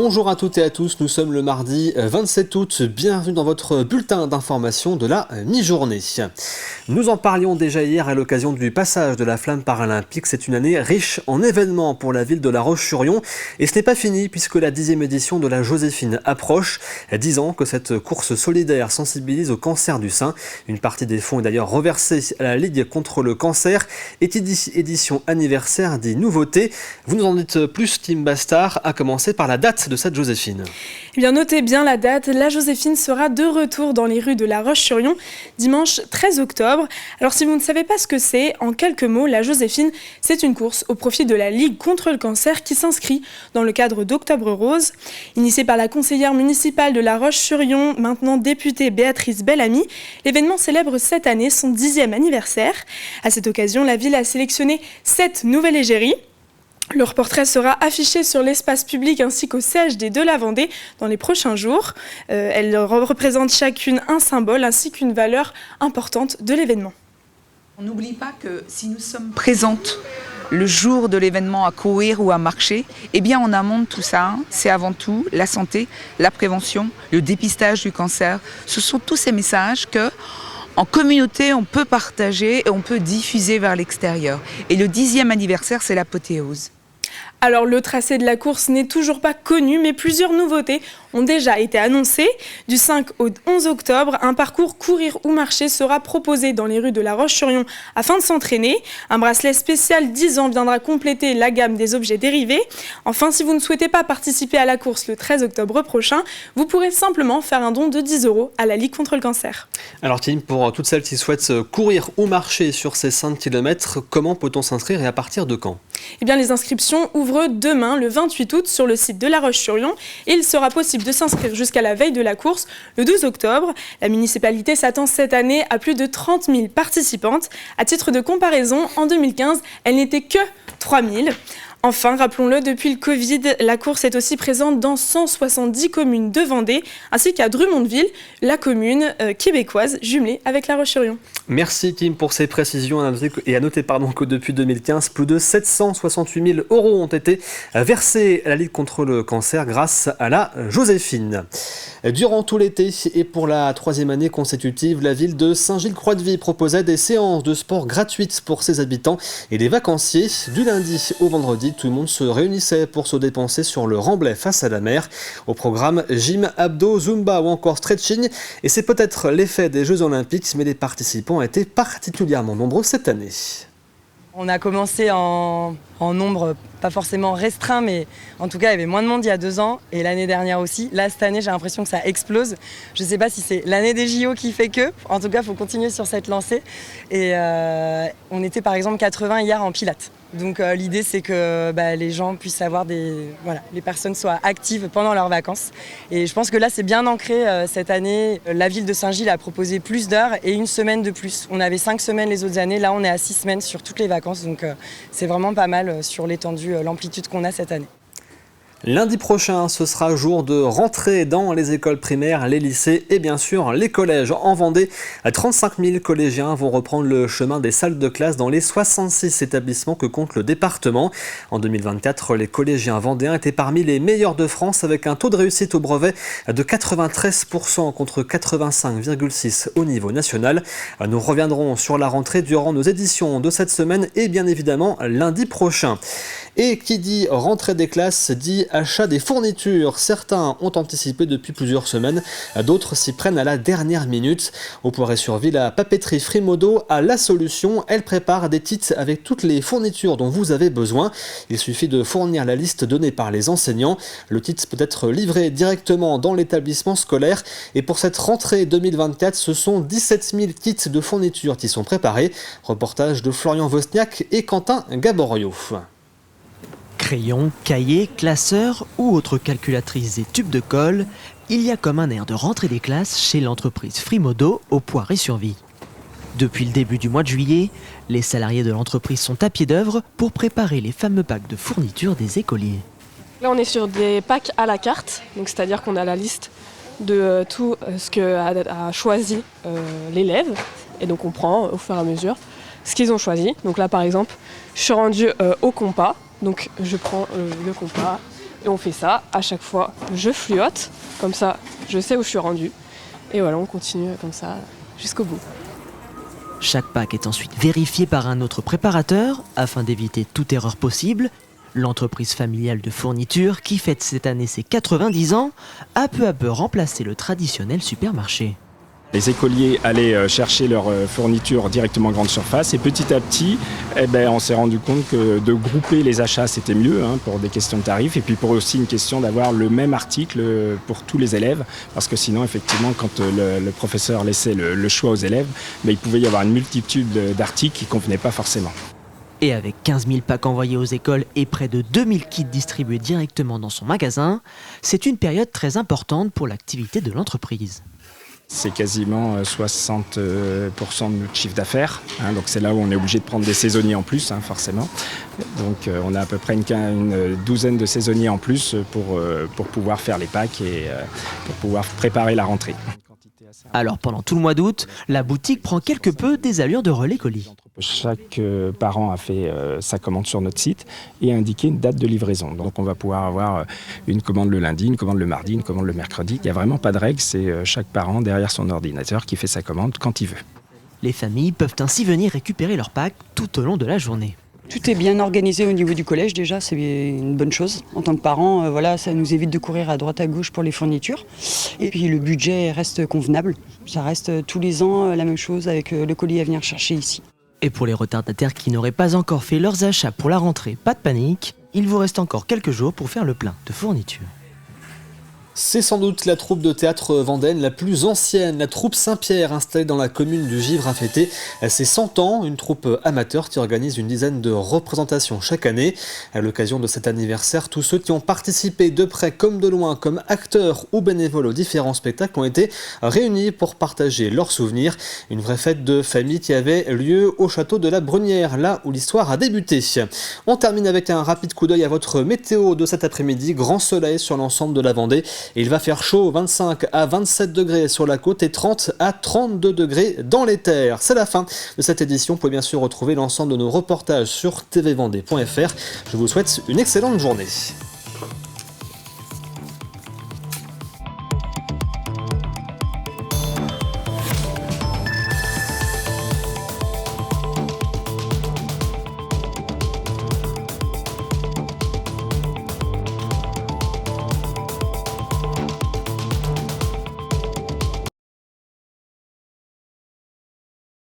Bonjour à toutes et à tous, nous sommes le mardi 27 août, bienvenue dans votre bulletin d'information de la mi-journée. Nous en parlions déjà hier à l'occasion du passage de la flamme paralympique, c'est une année riche en événements pour la ville de La Roche-sur-Yon et ce n'est pas fini puisque la 10e édition de la Joséphine approche, 10 ans que cette course solidaire sensibilise au cancer du sein. Une partie des fonds est d'ailleurs reversée à la Ligue contre le cancer et édition anniversaire des nouveautés. Vous nous en dites plus, Tim Bastard, à commencer par la date de cette Joséphine. Eh bien, notez bien la date, la Joséphine sera de retour dans les rues de La Roche-sur-Yon dimanche 13 octobre. Alors si vous ne savez pas ce que c'est, en quelques mots, la Joséphine, c'est une course au profit de la Ligue contre le cancer qui s'inscrit dans le cadre d'Octobre Rose. Initiée par la conseillère municipale de La Roche-sur-Yon, maintenant députée Béatrice Bellamy, l'événement célèbre cette année son 10e anniversaire. À cette occasion, la ville a sélectionné 7 nouvelles égéries. Leur portrait sera affiché sur l'espace public ainsi qu'au CHD de la Vendée dans les prochains jours. Elles représentent chacune un symbole ainsi qu'une valeur importante de l'événement. On n'oublie pas que si nous sommes présentes le jour de l'événement à courir ou à marcher, eh bien en amont de tout ça, c'est avant tout la santé, la prévention, le dépistage du cancer. Ce sont tous ces messages que en communauté, on peut partager et on peut diffuser vers l'extérieur. Et le 10e anniversaire, c'est l'apothéose. Alors le tracé de la course n'est toujours pas connu, mais plusieurs nouveautés ont déjà été annoncées. Du 5 au 11 octobre, un parcours courir ou marcher sera proposé dans les rues de La Roche-sur-Yon afin de s'entraîner. Un bracelet spécial 10 ans viendra compléter la gamme des objets dérivés. Enfin, si vous ne souhaitez pas participer à la course le 13 octobre prochain, vous pourrez simplement faire un don de 10 € à la Ligue contre le cancer. Alors Tim, pour toutes celles qui souhaitent courir ou marcher sur ces 5 km, comment peut-on s'inscrire et à partir de quand ? Eh bien, les inscriptions ouvrent demain, le 28 août, sur le site de La Roche-sur-Yon. Et il sera possible de s'inscrire jusqu'à la veille de la course, le 12 octobre. La municipalité s'attend cette année à plus de 30 000 participantes. À titre de comparaison, en 2015, elle n'était que 3 000. Enfin, rappelons-le, depuis le Covid, la course est aussi présente dans 170 communes de Vendée, ainsi qu'à Drummondville, la commune québécoise jumelée avec La Roche-sur-Yon. Merci Tim pour ces précisions et à noter que depuis 2015, plus de 768 000 € ont été versés à la Ligue contre le cancer grâce à la Joséphine. Durant tout l'été et pour la 3e année consécutive, la ville de Saint-Gilles-Croix-de-Vie proposait des séances de sport gratuites pour ses habitants et les vacanciers. Du lundi au vendredi, tout le monde se réunissait pour se dépenser sur le remblai face à la mer. Au programme, gym, abdos, zumba ou encore stretching. Et c'est peut-être l'effet des Jeux Olympiques, mais les participants étaient particulièrement nombreux cette année. On a commencé en nombre pas forcément restreint, mais en tout cas il y avait moins de monde il y a 2 ans et l'année dernière aussi. Là cette année j'ai l'impression que ça explose. Je ne sais pas si c'est l'année des JO qui fait que, en tout cas il faut continuer sur cette lancée. Et on était par exemple 80 hier en pilates. Donc l'idée c'est que les gens puissent avoir les personnes soient actives pendant leurs vacances. Et je pense que là c'est bien ancré cette année. La ville de Saint-Gilles a proposé plus d'heures et 1 semaine de plus. On avait 5 semaines les autres années, là on est à 6 semaines sur toutes les vacances. Donc c'est vraiment pas mal sur l'étendue, l'amplitude qu'on a cette année. Lundi prochain, ce sera jour de rentrée dans les écoles primaires, les lycées et bien sûr les collèges. En Vendée, 35 000 collégiens vont reprendre le chemin des salles de classe dans les 66 établissements que compte le département. En 2024, les collégiens vendéens étaient parmi les meilleurs de France avec un taux de réussite au brevet de 93% contre 85,6% au niveau national. Nous reviendrons sur la rentrée durant nos éditions de cette semaine et bien évidemment lundi prochain. Et qui dit rentrée des classes dit achat des fournitures. Certains ont anticipé depuis plusieurs semaines, d'autres s'y prennent à la dernière minute. Au Poiré-sur-Vie, la papeterie Frimodo a la solution. Elle prépare des kits avec toutes les fournitures dont vous avez besoin. Il suffit de fournir la liste donnée par les enseignants. Le kit peut être livré directement dans l'établissement scolaire. Et pour cette rentrée 2024, ce sont 17 000 kits de fournitures qui sont préparés. Reportage de Florian Wozniak et Quentin Gaborio. Crayons, cahiers, classeurs ou autres calculatrices et tubes de colle, il y a comme un air de rentrée des classes chez l'entreprise Frimodo au Poiré-sur-Vie. Depuis le début du mois de juillet, les salariés de l'entreprise sont à pied d'œuvre pour préparer les fameux packs de fournitures des écoliers. Là on est sur des packs à la carte, donc c'est-à-dire qu'on a la liste de tout ce qu'a choisi l'élève et donc on prend au fur et à mesure ce qu'ils ont choisi. Donc là par exemple, je suis rendue au compas. Donc je prends le compas, Et on fait ça à chaque fois. Je fluote, comme ça je sais où je suis rendu. Et voilà, on continue comme ça jusqu'au bout. Chaque pack est ensuite vérifié par un autre préparateur afin d'éviter toute erreur possible. L'entreprise familiale de fourniture, qui fête cette année ses 90 ans, a peu à peu remplacé le traditionnel supermarché. Les écoliers allaient chercher leurs fournitures directement grande surface et petit à petit, on s'est rendu compte que de grouper les achats c'était mieux pour des questions de tarifs et puis pour aussi une question d'avoir le même article pour tous les élèves parce que sinon effectivement quand le professeur laissait le choix aux élèves, il pouvait y avoir une multitude d'articles qui ne convenaient pas forcément. Et avec 15 000 packs envoyés aux écoles et près de 2000 kits distribués directement dans son magasin, c'est une période très importante pour l'activité de l'entreprise. C'est quasiment 60% de notre chiffre d'affaires, donc c'est là où on est obligé de prendre des saisonniers en plus, forcément. Donc on a à peu près une douzaine de saisonniers en plus pour pouvoir faire les packs et pour pouvoir préparer la rentrée. Alors pendant tout le mois d'août, la boutique prend quelque peu des allures de relais colis. Chaque parent a fait sa commande sur notre site et a indiqué une date de livraison. Donc on va pouvoir avoir une commande le lundi, une commande le mardi, une commande le mercredi. Il n'y a vraiment pas de règle, c'est chaque parent derrière son ordinateur qui fait sa commande quand il veut. Les familles peuvent ainsi venir récupérer leur pack tout au long de la journée. Tout est bien organisé au niveau du collège déjà, c'est une bonne chose. En tant que parents, ça nous évite de courir à droite à gauche pour les fournitures. Et puis le budget reste convenable. Ça reste tous les ans la même chose avec le colis à venir chercher ici. Et pour les retardataires qui n'auraient pas encore fait leurs achats pour la rentrée, pas de panique, il vous reste encore quelques jours pour faire le plein de fournitures. C'est sans doute la troupe de théâtre vendaine la plus ancienne, la troupe Saint-Pierre, installée dans la commune du Givre, a fêté ses 100 ans, une troupe amateur qui organise une dizaine de représentations chaque année. À l'occasion de cet anniversaire, tous ceux qui ont participé de près comme de loin, comme acteurs ou bénévoles aux différents spectacles, ont été réunis pour partager leurs souvenirs. Une vraie fête de famille qui avait lieu au château de la Brunière, là où l'histoire a débuté. On termine avec un rapide coup d'œil à votre météo de cet après-midi. Grand soleil sur l'ensemble de la Vendée. Et il va faire chaud, 25 à 27 degrés sur la côte et 30 à 32 degrés dans les terres. C'est la fin de cette édition. Vous pouvez bien sûr retrouver l'ensemble de nos reportages sur tvvendée.fr. Je vous souhaite une excellente journée.